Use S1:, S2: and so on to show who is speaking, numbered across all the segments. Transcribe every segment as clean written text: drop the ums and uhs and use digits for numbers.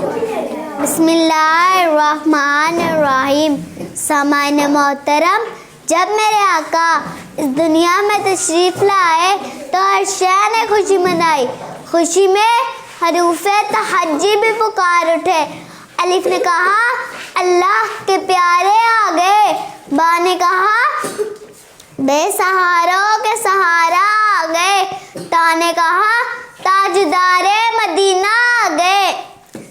S1: बिस्मिल्लाहिर्रहमानिर्रहीम। सामान्य मोहतरम, जब मेरे आका इस दुनिया में तशरीफ़ लाए तो हर शय ने खुशी मनाई। खुशी में हरूफ़े तहज्जी भी पुकार उठे। अलिफ ने कहा अल्लाह के प्यारे आ गए। बा ने कहा बेसहारों के सहारा आ गए। ता ने कहा ताजदारे मदीना आ गए।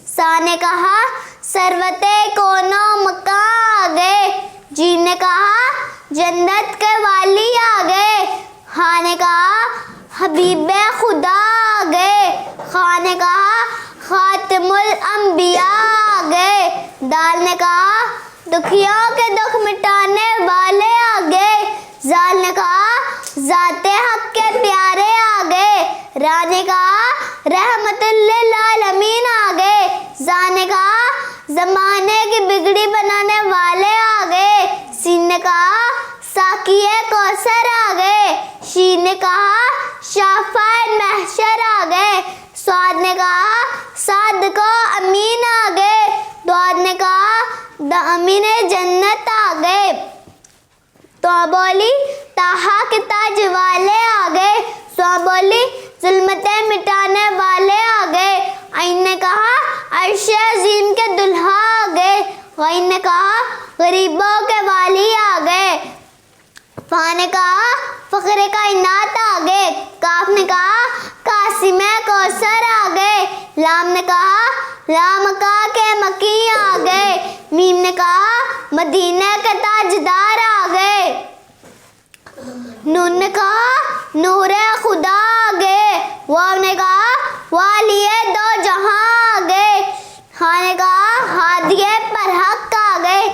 S1: सा ने कहा सरवते कोनो मक्का आ गए। जी ने कहा जन्नत के वाली आ गए। हा ने कहा हबीबे खुदा आ गए। खा ने कहा खातिमुल अंबिया आ गए। दाल ने कहा दुखियों के दुख मिटाने वाले आ गए। जाल ने कहा जाते हक के प्यारे आ गए। रा ने कहा रहमतुल्लिल आलमीन आ गए। जा ने कहा जमाने की बिगड़ी बनाने वाले आ गए। सीन ने कहा साकिए कौसर आ गए। शीन ने कहा शाफाए महशर आ गए। स्वाद ने कहा साद को अमीन आ गए। द्वाद ने कहा दामिन जन्नत आ गए। तो बोली ताहा के ताज वाले आ गए। सो बोली जुल्मतें मिटाने वाले आ गए। आइन ने कहा अर्शे अज़ीम के दुल्हा आ गए। गईन ने कहा गरीबों के वाली आ गए। फा ने कहा फ़ख्र कायनात आ गए। काफ ने कहा कासिमे कौसर आ गए। लाम ने कहा लामका के मकी आ गए। मीम ने कहा मदीने के ताजदार आ गए। नून ने कहा नूरे खुदा आ गए। वाव ने कहा वालिए दो जहां आ गए। हा ने कहा हादिये पर हक आ गए।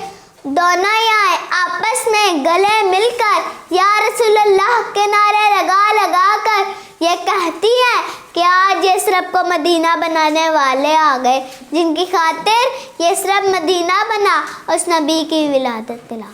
S1: दोनों ही आए आपस में गले मिलकर या रसूलल्लाह के नारे लगा लगा कर ये कहती है कि आज यसरब को मदीना बनाने वाले आ गए, जिनकी खातिर यसरब मदीना बना, उस नबी की विलादत मिला।